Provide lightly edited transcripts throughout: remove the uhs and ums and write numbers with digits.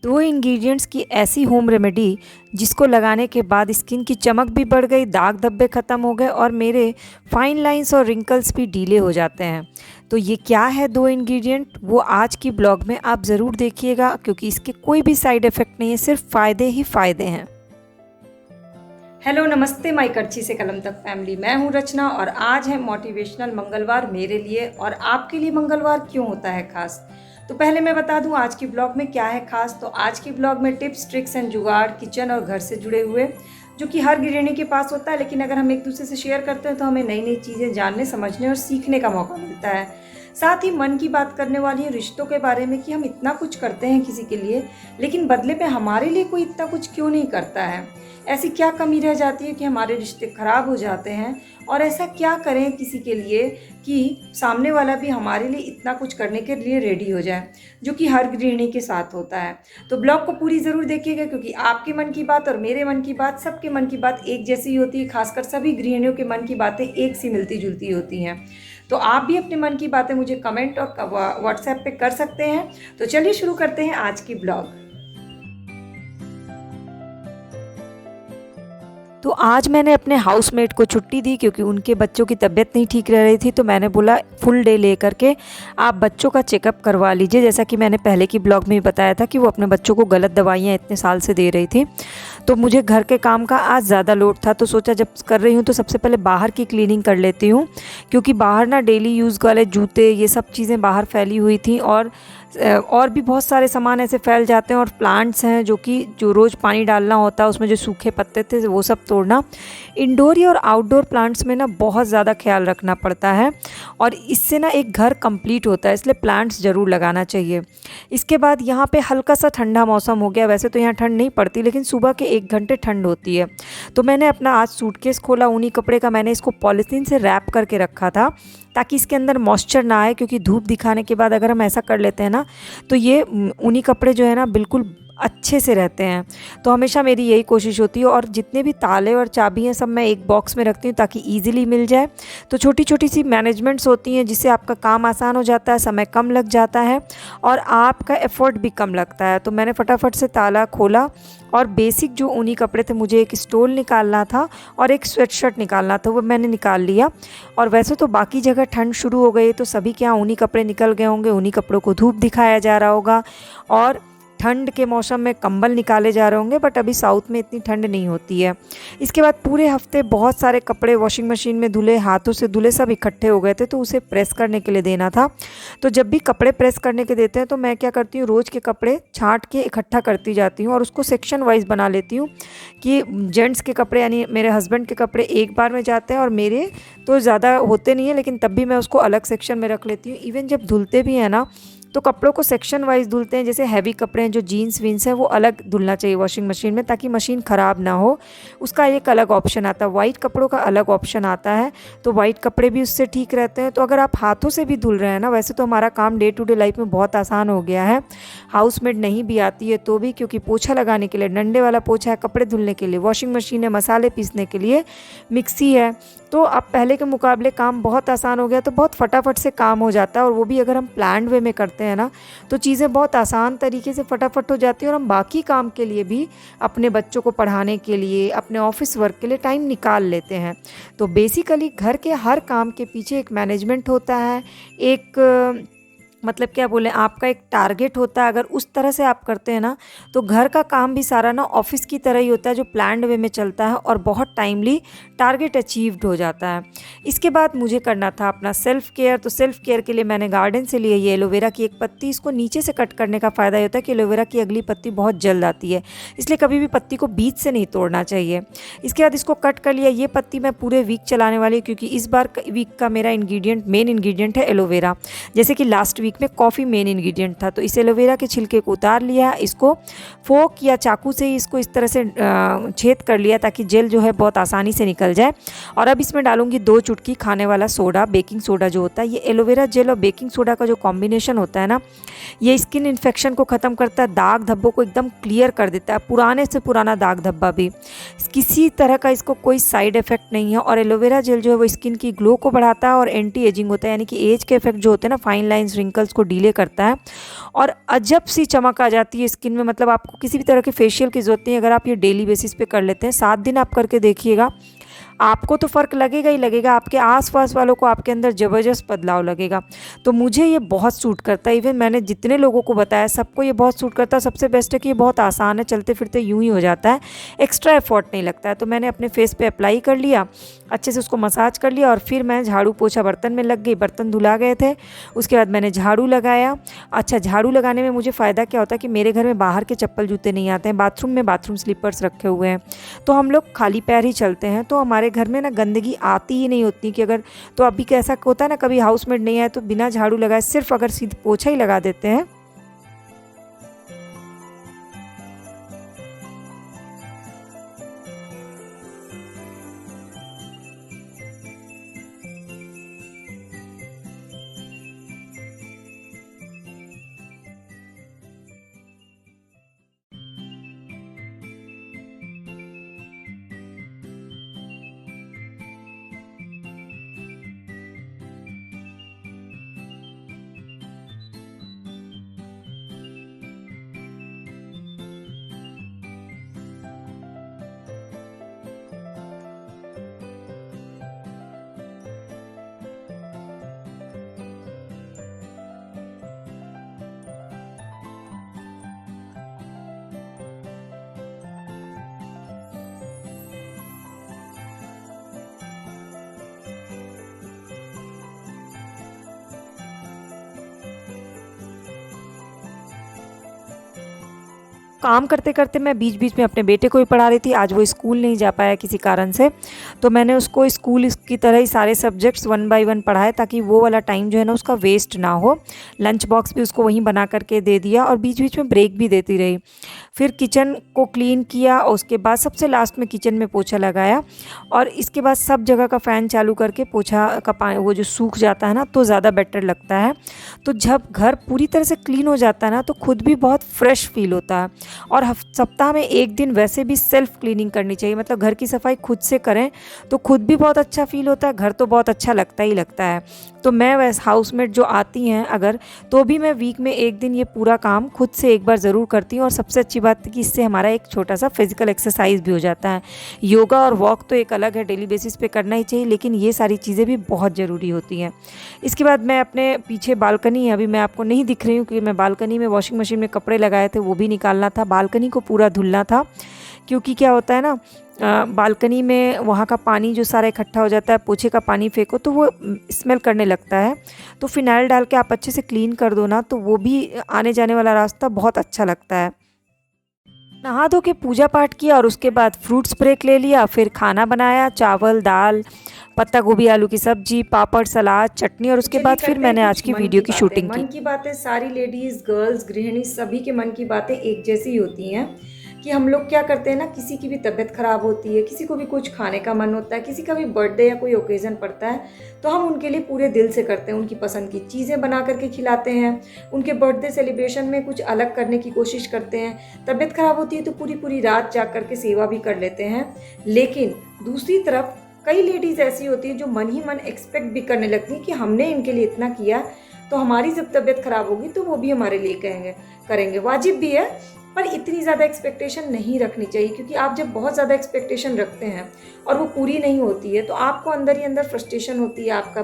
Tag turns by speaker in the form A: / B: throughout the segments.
A: 2 ingredients की ऐसी home remedy जिसको लगाने के बाद स्किन की चमक भी बढ़ गई, दाग धब्बे ख़त्म हो गए और मेरे फाइन लाइंस और रिंकल्स भी ढीले हो जाते हैं। तो ये क्या है 2 इंग्रेडिएंट, वो आज की ब्लॉग में आप ज़रूर देखिएगा क्योंकि इसके कोई भी साइड इफ़ेक्ट नहीं है, सिर्फ फ़ायदे ही फ़ायदे हैं। हेलो नमस्ते माई करछी से कलम तक फैमिली, मैं हूँ रचना और आज है मोटिवेशनल मंगलवार मेरे लिए। और आपके लिए मंगलवार क्यों होता है खास, तो पहले मैं बता दूं आज की ब्लॉग में क्या है खास। तो आज की ब्लॉग में टिप्स, ट्रिक्स एंड जुगाड़ किचन और घर से जुड़े हुए, जो कि हर गृहिणी के पास होता है, लेकिन अगर हम एक दूसरे से शेयर करते हैं तो हमें नई नई चीज़ें जानने, समझने और सीखने का मौका मिलता है। साथ ही मन की बात करने वाली है रिश्तों के बारे में कि हम इतना कुछ करते हैं किसी के लिए, लेकिन बदले में हमारे लिए कोई इतना कुछ क्यों नहीं करता है। ऐसी क्या कमी रह जाती है कि हमारे रिश्ते ख़राब हो जाते हैं, और ऐसा क्या करें किसी के लिए कि सामने वाला भी हमारे लिए इतना कुछ करने के लिए रेडी हो जाए, जो कि हर गृहिणी के साथ होता है। तो ब्लॉग को पूरी ज़रूर देखिएगा क्योंकि आपके मन की बात और मेरे मन की बात, सबके मन की बात एक जैसी होती है। खासकर सभी गृहिणियों के मन की बातें एक सी मिलती जुलती होती हैं। तो आप भी अपने मन की बातें मुझे कमेंट और व्हाट्सएप पे कर सकते हैं। तो चलिए शुरू करते हैं आज की ब्लॉग। तो आज मैंने अपने हाउसमेट को छुट्टी दी क्योंकि उनके बच्चों की तबीयत नहीं ठीक रह रही थी। तो मैंने बोला फुल डे ले करके आप बच्चों का चेकअप करवा लीजिए। जैसा कि मैंने पहले की ब्लॉग में भी बताया था कि वो अपने बच्चों को गलत दवाइयाँ इतने साल से दे रही थी। तो मुझे घर के काम का आज ज़्यादा लोड था, तो सोचा जब कर रही हूँ तो सबसे पहले बाहर की क्लीनिंग कर लेती हूँ, क्योंकि बाहर ना डेली यूज़ वाले जूते ये सब चीज़ें बाहर फैली हुई थी और भी बहुत सारे सामान ऐसे फैल जाते हैं। और प्लांट्स हैं जो रोज़ पानी डालना होता है, उसमें जो सूखे पत्ते थे वो सब तोड़ना। इंडोर और आउटडोर प्लांट्स में ना बहुत ज़्यादा ख्याल रखना पड़ता है और इससे ना एक घर कंप्लीट होता है, इसलिए प्लांट्स ज़रूर लगाना चाहिए। इसके बाद यहाँ पे हल्का सा ठंडा मौसम हो गया। वैसे तो यहाँ ठंड नहीं पड़ती, लेकिन सुबह के 1 घंटे ठंड होती है। तो मैंने अपना आज सूटकेस खोला ऊनी कपड़े का। मैंने इसको पॉलीथीन से रैप करके रखा था ताकि इसके अंदर मॉइस्चर ना आए, क्योंकि धूप दिखाने के बाद अगर हम ऐसा कर लेते हैं ना तो ये ऊनी कपड़े जो है ना बिल्कुल अच्छे से रहते हैं। तो हमेशा मेरी यही कोशिश होती है। और जितने भी ताले और चाबी हैं सब मैं एक बॉक्स में रखती हूँ ताकि ईजिली मिल जाए। तो छोटी छोटी सी मैनेजमेंट्स होती हैं जिससे आपका काम आसान हो जाता है, समय कम लग जाता है और आपका एफर्ट भी कम लगता है। तो मैंने फटाफट से ताला खोला और बेसिक जो ऊनी कपड़े थे, मुझे एक स्टोल निकालना था और एक स्वेटशर्ट निकालना था, वो मैंने निकाल लिया। और वैसे तो बाकी जगह ठंड शुरू हो गई तो सभी के यहाँ ऊनी कपड़े निकल गए होंगे, ऊनी कपड़ों को धूप दिखाया जा रहा होगा और ठंड के मौसम में कंबल निकाले जा रहे होंगे, बट अभी साउथ में इतनी ठंड नहीं होती है। इसके बाद पूरे हफ्ते बहुत सारे कपड़े वॉशिंग मशीन में धुले, हाथों से धुले, सब इकट्ठे हो गए थे, तो उसे प्रेस करने के लिए देना था। तो जब भी कपड़े प्रेस करने के देते हैं तो मैं क्या करती हूँ, रोज़ के कपड़े छाँट के इकट्ठा करती जाती हूँ और उसको सेक्शन वाइज बना लेती हूँ कि जेंट्स के कपड़े यानी मेरे हस्बैंड के कपड़े एक बार में जाते हैं और मेरे तो ज़्यादा होते नहीं है, लेकिन तब भी मैं उसको अलग सेक्शन में रख लेती हूँ। इवन जब धुलते भी हैं ना तो कपड़ों को सेक्शन वाइज धुलते हैं। जैसे हैवी कपड़े हैं, जो जीन्स वीन्स हैं, वो अलग धुलना चाहिए वॉशिंग मशीन में ताकि मशीन ख़राब ना हो। उसका एक अलग ऑप्शन आता है, वाइट कपड़ों का अलग ऑप्शन आता है, तो वाइट कपड़े भी उससे ठीक रहते हैं। तो अगर आप हाथों से भी धुल रहे हैं ना, वैसे तो हमारा काम डे टू डे लाइफ में बहुत आसान हो गया है, हाउसमेट नहीं भी आती है तो भी, क्योंकि पोछा लगाने के लिए डंडे वाला पोछा है, कपड़े धुलने के लिए वॉशिंग मशीन है, मसाले पीसने के लिए मिक्सी है। तो अब पहले के मुकाबले काम बहुत आसान हो गया, तो बहुत फटाफट से काम हो जाता है। और वो भी अगर हम प्लान्ड वे में करते हैं ना तो चीज़ें बहुत आसान तरीके से फटाफट हो जाती है और हम बाकी काम के लिए भी, अपने बच्चों को पढ़ाने के लिए, अपने ऑफिस वर्क के लिए टाइम निकाल लेते हैं। तो बेसिकली घर के हर काम के पीछे एक मैनेजमेंट होता है, एक मतलब क्या बोले, आपका एक टारगेट होता है। अगर उस तरह से आप करते हैं ना तो घर का काम भी सारा ना ऑफिस की तरह ही होता है, जो प्लान्ड वे में चलता है और बहुत टाइमली टारगेट अचीव्ड हो जाता है। इसके बाद मुझे करना था अपना सेल्फ़ केयर। तो सेल्फ़ केयर के लिए मैंने गार्डन से लिए ये एलोवेरा की एक पत्ती। इसको नीचे से कट करने का फ़ायदा ये होता है कि एलोवेरा की अगली पत्ती बहुत जल्द आती है, इसलिए कभी भी पत्ती को बीच से नहीं तोड़ना चाहिए। इसके बाद इसको कट कर लिया। ये पत्ती मैं पूरे वीक चलाने वाली हूँ क्योंकि इस बार वीक का मेरा मेन इंग्रेडिएंट है एलोवेरा। जैसे कि लास्ट वीक में कॉफ़ी मेन इंग्रेडिएंट था, तो इस एलोवेरा के छिलके को उतार लिया, इसको फोक या चाकू से ही इसको इस तरह से छेद कर लिया ताकि जेल जो है बहुत आसानी से निकल जाए। और अब इसमें डालूंगी 2 चुटकी खाने वाला सोडा, बेकिंग सोडा जो होता है। ये एलोवेरा जेल और बेकिंग सोडा का जो कॉम्बिनेशन होता है ना, ये स्किन इन्फेक्शन को ख़त्म करता है, दाग धब्बों को एकदम क्लियर कर देता है, पुराने से पुराना दाग धब्बा भी। किसी तरह का इसको कोई साइड इफ़ेक्ट नहीं है। और एलोवेरा जेल जो है वो स्किन की ग्लो को बढ़ाता है और एंटी एजिंग होता है, यानी कि एज के इफेक्ट जो होते हैं ना, फाइन लाइंस, रिंकल रिंकल्स को डीले करता है और अजब सी चमक आ जाती है स्किन में। मतलब आपको किसी भी तरह के फेशियल की ज़रूरत नहीं है अगर आप ये डेली बेसिस पे कर लेते हैं। 7 दिन आप करके देखिएगा, आपको तो फ़र्क लगेगा ही लगेगा, आपके आसपास वालों को आपके अंदर ज़बरदस्त बदलाव लगेगा। तो मुझे ये बहुत सूट करता है, इवन मैंने जितने लोगों को बताया सबको ये बहुत सूट करता है। सबसे बेस्ट है कि ये बहुत आसान है, चलते फिरते यूँ ही हो जाता है, एक्स्ट्रा एफर्ट नहीं लगता है। तो मैंने अपने फेस पे अप्लाई कर लिया, अच्छे से उसको मसाज कर लिया और फिर मैं झाड़ू पोछा बर्तन में लग गई। बर्तन धुला गए थे, उसके बाद मैंने झाड़ू लगाया। अच्छा, झाड़ू लगाने में मुझे फ़ायदा क्या होता है कि मेरे घर में बाहर के चप्पल जूते नहीं आते हैं, बाथरूम में बाथरूम स्लीपर्स रखे हुए हैं, तो हम लोग खाली पैर ही चलते हैं। तो हमारे घर में ना गंदगी आती ही नहीं होती कि अगर, तो अभी कैसा होता है ना, कभी हाउसमेट नहीं आए तो बिना झाड़ू लगाए सिर्फ अगर सीधे पोछा ही लगा देते हैं। काम करते करते मैं बीच बीच में अपने बेटे को भी पढ़ा रही थी। आज वो स्कूल नहीं जा पाया किसी कारण से, तो मैंने उसको स्कूल की तरह ही सारे सब्जेक्ट्स 1 बाय 1 पढ़ाए ताकि वो वाला टाइम जो है ना उसका वेस्ट ना हो। लंच बॉक्स भी उसको वहीं बना करके दे दिया और बीच बीच में ब्रेक भी देती रही। फिर किचन को क्लीन किया और उसके बाद सबसे लास्ट में किचन में पोछा लगाया और इसके बाद सब जगह का फ़ैन चालू करके पोछा का पानी वो जो सूख जाता है ना तो ज़्यादा बेटर लगता है। तो जब घर पूरी तरह से क्लीन हो जाता है ना तो खुद भी बहुत फ्रेश फील होता है। और सप्ताह में 1 दिन वैसे भी सेल्फ क्लीनिंग करनी चाहिए, मतलब घर की सफाई खुद से करें तो खुद भी बहुत अच्छा फील होता है, घर तो बहुत अच्छा लगता ही लगता है। तो मैं वैसे हाउसमेट जो आती हैं अगर, तो भी मैं वीक में 1 दिन ये पूरा काम खुद से एक बार ज़रूर करती हूँ। और सबसे अच्छी बात है कि इससे हमारा एक छोटा सा फिजिकल एक्सरसाइज भी हो जाता है। योगा और वॉक तो एक अलग है, डेली बेसिस पे करना ही चाहिए, लेकिन ये सारी चीज़ें भी बहुत ज़रूरी होती हैं। इसके बाद मैं अपने पीछे बालकनी है, अभी मैं आपको नहीं दिख रही हूँ क्योंकि मैं बालकनी में वॉशिंग मशीन में कपड़े लगाए थे वो भी निकालना था, बालकनी को पूरा धुलना था। क्योंकि क्या होता है ना, बालकनी में वहाँ का पानी जो सारा इकट्ठा हो जाता है, पोछे का पानी फेंको तो वो स्मेल करने लगता है। तो फिनाइल डाल के आप अच्छे से क्लीन कर दो ना तो वो भी आने जाने वाला रास्ता बहुत अच्छा लगता है। नहा धो के पूजा पाठ किया और उसके बाद फ्रूट्स ब्रेक ले लिया, फिर खाना बनाया, चावल दाल पत्ता गोभी आलू की सब्जी पापड़ सलाद चटनी और उसके बाद फिर मैंने आज की वीडियो की शूटिंग की।
B: मन की बातें सारी लेडीज़ गर्ल्स गृहिणी सभी के मन की बातें एक जैसी ही होती हैं कि हम लोग क्या करते हैं ना, किसी की भी तबीयत ख़राब होती है, किसी को भी कुछ खाने का मन होता है, किसी का भी बर्थडे या कोई ओकेज़न पड़ता है तो हम उनके लिए पूरे दिल से करते हैं, उनकी पसंद की चीज़ें बना करके खिलाते हैं, उनके बर्थडे सेलिब्रेशन में कुछ अलग करने की कोशिश करते हैं। तबीयत ख़राब होती है तो पूरी पूरी रात जाग करके सेवा भी कर लेते हैं। लेकिन दूसरी तरफ कई लेडीज़ ऐसी होती हैं जो मन ही मन एक्सपेक्ट भी करने लगती हैं कि हमने इनके लिए इतना किया तो हमारी जब तबीयत ख़राब होगी तो वो भी हमारे लिए करेंगे। वाजिब भी है, पर इतनी ज़्यादा एक्सपेक्टेशन नहीं रखनी चाहिए, क्योंकि आप जब बहुत ज़्यादा एक्सपेक्टेशन रखते हैं और वो पूरी नहीं होती है तो आपको अंदर ही अंदर फ्रस्ट्रेशन होती है, आपका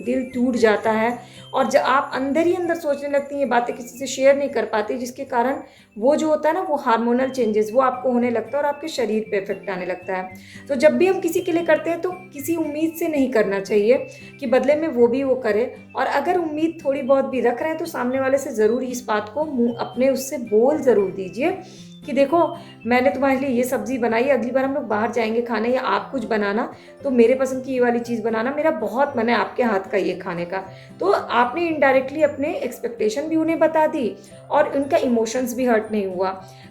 B: दिल टूट जाता है और जब आप अंदर ही अंदर सोचने लगती हैं ये बातें किसी से शेयर नहीं कर पाती, जिसके कारण वो जो होता है ना वो हार्मोनल चेंजेस वो आपको होने लगता है और आपके शरीर पे इफेक्ट आने लगता है। तो जब भी हम किसी के लिए करते हैं तो किसी उम्मीद से नहीं करना चाहिए कि बदले में वो भी वो करे, और अगर उम्मीद थोड़ी बहुत भी रख रहे हैं तो सामने वाले से ज़रूर इस बात को मुँह अपने उससे बोल ज़रूर दीजिए कि देखो मैंने तुम्हारे लिए ये सब्ज़ी बनाई, अगली बार हम लोग बाहर जाएंगे खाने या आप कुछ बनाना तो मेरे पसंद की ये वाली चीज़ बनाना, मेरा बहुत मन है आपके हाथ का ये खाने का। तो आपने इनडायरेक्टली अपने एक्सपेक्टेशन भी उन्हें बता दी और उनका इमोशंस भी हर्ट नहीं हुआ।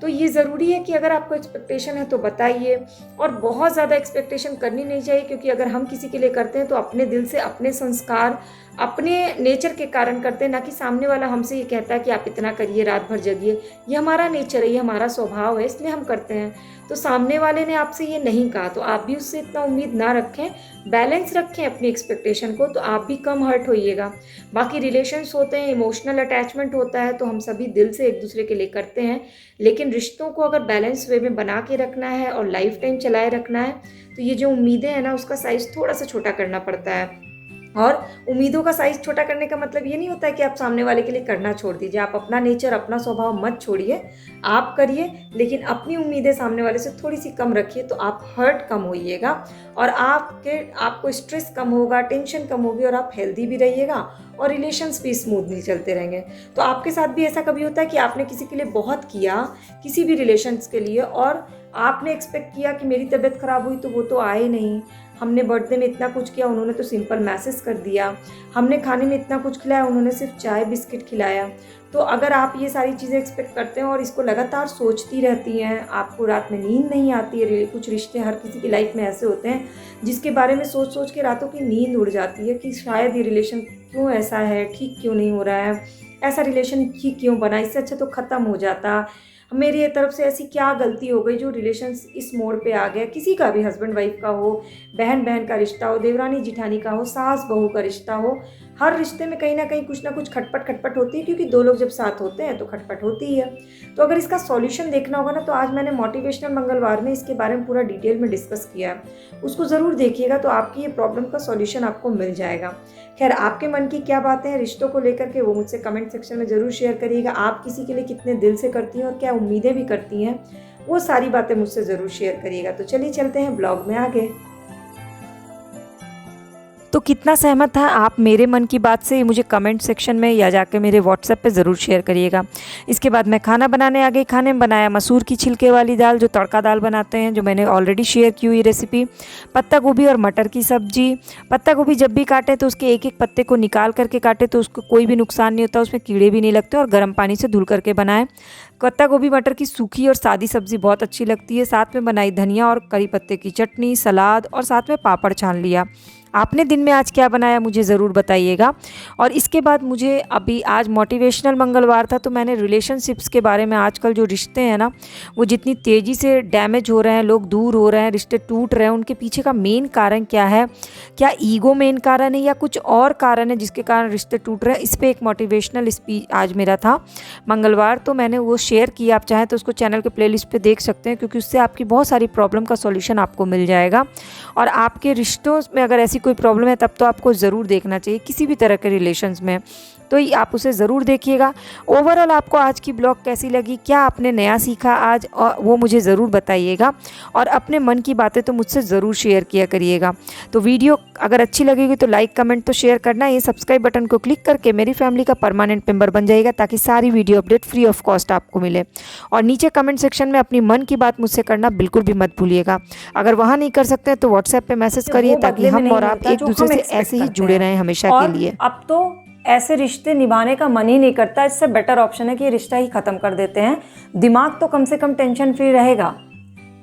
B: तो ये ज़रूरी है कि अगर आपको एक्सपेक्टेशन है तो बताइए, और बहुत ज़्यादा एक्सपेक्टेशन करनी नहीं चाहिए, क्योंकि अगर हम किसी के लिए करते हैं तो अपने दिल से अपने संस्कार अपने नेचर के कारण करते हैं, ना कि सामने वाला हमसे ये कहता है कि आप इतना करिए, रात भर जगिए। ये हमारा नेचर है, ये हमारा स्वभाव है, इसलिए हम करते हैं। तो सामने वाले ने आपसे ये नहीं कहा तो आप भी उससे इतना उम्मीद ना रखें, बैलेंस रखें अपनी एक्सपेक्टेशन को, तो आप भी कम हर्ट होइएगा। बाकी रिलेशंस होते हैं, इमोशनल अटैचमेंट होता है, तो हम सभी दिल से एक दूसरे के लिए करते हैं, लेकिन रिश्तों को अगर बैलेंस वे में बना के रखना है और लाइफ टाइम चलाए रखना है, तो ये जो उम्मीदें हैं ना, उसका साइज़ थोड़ा सा छोटा करना पड़ता है। और उम्मीदों का साइज़ छोटा करने का मतलब ये नहीं होता है कि आप सामने वाले के लिए करना छोड़ दीजिए। आप अपना नेचर, अपना स्वभाव मत छोड़िए, आप करिए, लेकिन अपनी उम्मीदें सामने वाले से थोड़ी सी कम रखिए, तो आप हर्ट कम होइएगा और आपको स्ट्रेस कम होगा, टेंशन कम होगी, और आप हेल्दी भी रहिएगा और रिलेशंस भी स्मूथली चलते रहेंगे। तो आपके साथ भी ऐसा कभी होता है कि आपने किसी के लिए बहुत किया, किसी भी रिलेशंस के लिए, और आपने एक्सपेक्ट किया कि मेरी तबीयत ख़राब हुई तो वो तो आए नहीं, हमने बर्थडे में इतना कुछ किया, उन्होंने तो सिंपल मैसेज कर दिया, हमने खाने में इतना कुछ खिलाया, उन्होंने सिर्फ चाय बिस्किट खिलाया। तो अगर आप ये सारी चीज़ें एक्सपेक्ट करते हैं और इसको लगातार सोचती रहती हैं, आपको रात में नींद नहीं आती है, कुछ रिश्ते हर किसी की लाइफ में ऐसे होते हैं जिसके बारे में सोच सोच के रातों की नींद उड़ जाती है कि शायद ये रिलेशन क्यों ऐसा है, ठीक क्यों नहीं हो रहा है, ऐसा रिलेशन ठीक क्यों बना, इससे अच्छा तो ख़त्म हो जाता, मेरी तरफ से ऐसी क्या गलती हो गई जो रिलेशंस इस मोड़ पे आ गया। किसी का भी, हस्बैंड वाइफ का हो, बहन बहन का रिश्ता हो, देवरानी जिठानी का हो, सास बहू का रिश्ता हो, हर रिश्ते में कहीं ना कहीं कुछ ना कुछ खटपट होती है, क्योंकि दो लोग जब साथ होते हैं तो खटपट होती ही है। तो अगर इसका सॉल्यूशन देखना होगा ना, तो आज मैंने मोटिवेशनल मंगलवार में इसके बारे में पूरा डिटेल में डिस्कस किया है, उसको ज़रूर देखिएगा, तो आपकी ये प्रॉब्लम का सॉल्यूशन आपको मिल जाएगा। खैर, आपके मन की क्या बातें हैं रिश्तों को लेकर के, वो मुझसे कमेंट सेक्शन में ज़रूर शेयर करिएगा। आप किसी के लिए कितने दिल से करती हैं और क्या उम्मीदें भी करती हैं, वो सारी बातें मुझसे ज़रूर शेयर करिएगा। तो चलिए चलते हैं ब्लॉग में आगे।
A: तो कितना सहमत था आप मेरे मन की बात से, मुझे कमेंट सेक्शन में या जाके मेरे व्हाट्सएप पे ज़रूर शेयर करिएगा। इसके बाद मैं खाना बनाने आ गई। खाने में बनाया मसूर की छिलके वाली दाल, जो तड़का दाल बनाते हैं, जो मैंने ऑलरेडी शेयर की हुई रेसिपी, पत्ता गोभी और मटर की सब्जी। पत्ता गोभी जब भी काटें तो उसके एक एक पत्ते को निकाल करके काटें, तो उसको कोई भी नुकसान नहीं होता, उसमें कीड़े भी नहीं लगते, और गर्म पानी से धुल करके बनाएं। पत्ता गोभी मटर की सूखी और सादी सब्ज़ी बहुत अच्छी लगती है। साथ में बनाई धनिया और करी पत्ते की चटनी, सलाद, और साथ में पापड़ छान लिया। आपने दिन में आज क्या बनाया मुझे ज़रूर बताइएगा। और इसके बाद मुझे अभी, आज मोटिवेशनल मंगलवार था, तो मैंने रिलेशनशिप्स के बारे में, आजकल जो रिश्ते हैं ना, वो जितनी तेज़ी से डैमेज हो रहे हैं, लोग दूर हो रहे हैं, रिश्ते टूट रहे हैं, उनके पीछे का मेन कारण क्या है? क्या ईगो मेन कारण है या कुछ और कारण है जिसके कारण रिश्ते टूट रहे हैं? इस पर एक मोटिवेशनल स्पीच आज मेरा था मंगलवार, तो मैंने वो शेयर किया। आप चाहें तो उसको चैनल के प्लेलिस्ट पे देख सकते हैं, क्योंकि उससे आपकी बहुत सारी प्रॉब्लम का सॉल्यूशन आपको मिल जाएगा। और आपके रिश्तों में अगर ऐसी कोई प्रॉब्लम है, तब तो आपको ज़रूर देखना चाहिए, किसी भी तरह के रिलेशंस में, तो आप उसे ज़रूर देखिएगा। ओवरऑल आपको आज की ब्लॉग कैसी लगी, क्या आपने नया सीखा आज, और वो मुझे ज़रूर बताइएगा। और अपने मन की बातें तो मुझसे ज़रूर शेयर किया करिएगा। तो वीडियो अगर अच्छी लगेगी तो लाइक, कमेंट तो शेयर करना। ये सब्सक्राइब बटन को क्लिक करके मेरी फैमिली का परमानेंट मेंबर बन जाइएगा, ताकि सारी video update free of cost आपको मिले। और नीचे कमेंट सेक्शन में अपनी मन की बात मुझसे करना बिल्कुल भी मत भूलिएगा। अगर वहाँ नहीं कर सकते तो व्हाट्सएप पे मैसेज करिए, ताकि हम और आप एक दूसरे से ऐसे ही जुड़े रहें हमेशा के लिए।
B: अब तो ऐसे रिश्ते निभाने का मन ही नहीं करता। इससे बेटर ऑप्शन है कि ये रिश्ता ही ख़त्म कर देते हैं। दिमाग तो कम से कम टेंशन फ्री रहेगा।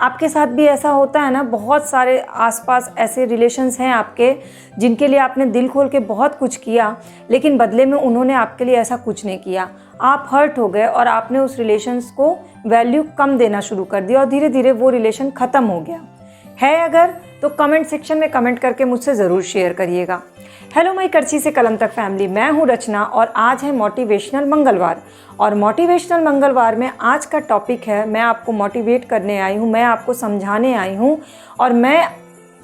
B: आपके साथ भी ऐसा होता है ना, बहुत सारे आसपास ऐसे रिलेशंस हैं आपके, जिनके लिए आपने दिल खोल के बहुत कुछ किया, लेकिन बदले में उन्होंने आपके लिए ऐसा कुछ नहीं किया। आप हर्ट हो गए और आपने उस रिलेशंस को वैल्यू कम देना शुरू कर दिया, और धीरे धीरे वो रिलेशन ख़त्म हो गया है। अगर तो कमेंट सेक्शन में कमेंट करके मुझसे ज़रूर शेयर करिएगा। हेलो माई करची से कलम तक फैमिली, मैं हूँ रचना, और आज है मोटिवेशनल मंगलवार। और मोटिवेशनल मंगलवार में आज का टॉपिक है, मैं आपको मोटिवेट करने आई हूँ, मैं आपको समझाने आई हूँ, और मैं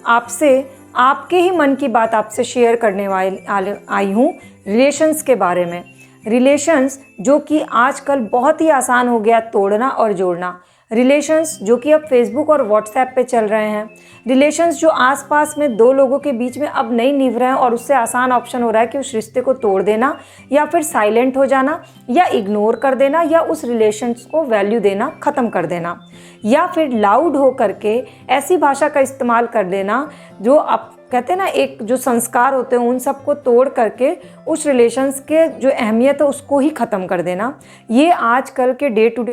B: आपसे आपके ही मन की बात आपसे शेयर करने आई हूँ रिलेशंस के बारे में। रिलेशंस जो कि आजकल बहुत ही आसान हो गया तोड़ना और जोड़ना। रिलेशंस जो कि अब फेसबुक और व्हाट्सएप पे चल रहे हैं। रिलेशंस जो आसपास में दो लोगों के बीच में अब नहीं निभ रहे हैं, और उससे आसान ऑप्शन हो रहा है कि उस रिश्ते को तोड़ देना, या फिर साइलेंट हो जाना, या इग्नोर कर देना, या उस रिलेशंस को वैल्यू देना ख़त्म कर देना, या फिर लाउड हो करके ऐसी भाषा का इस्तेमाल कर देना जो अब कहते हैं ना, एक जो संस्कार होते हैं उन सबको तोड़ करके उस रिलेशंस के जो अहमियत है उसको ही ख़त्म कर देना। ये आजकल के डे टू डे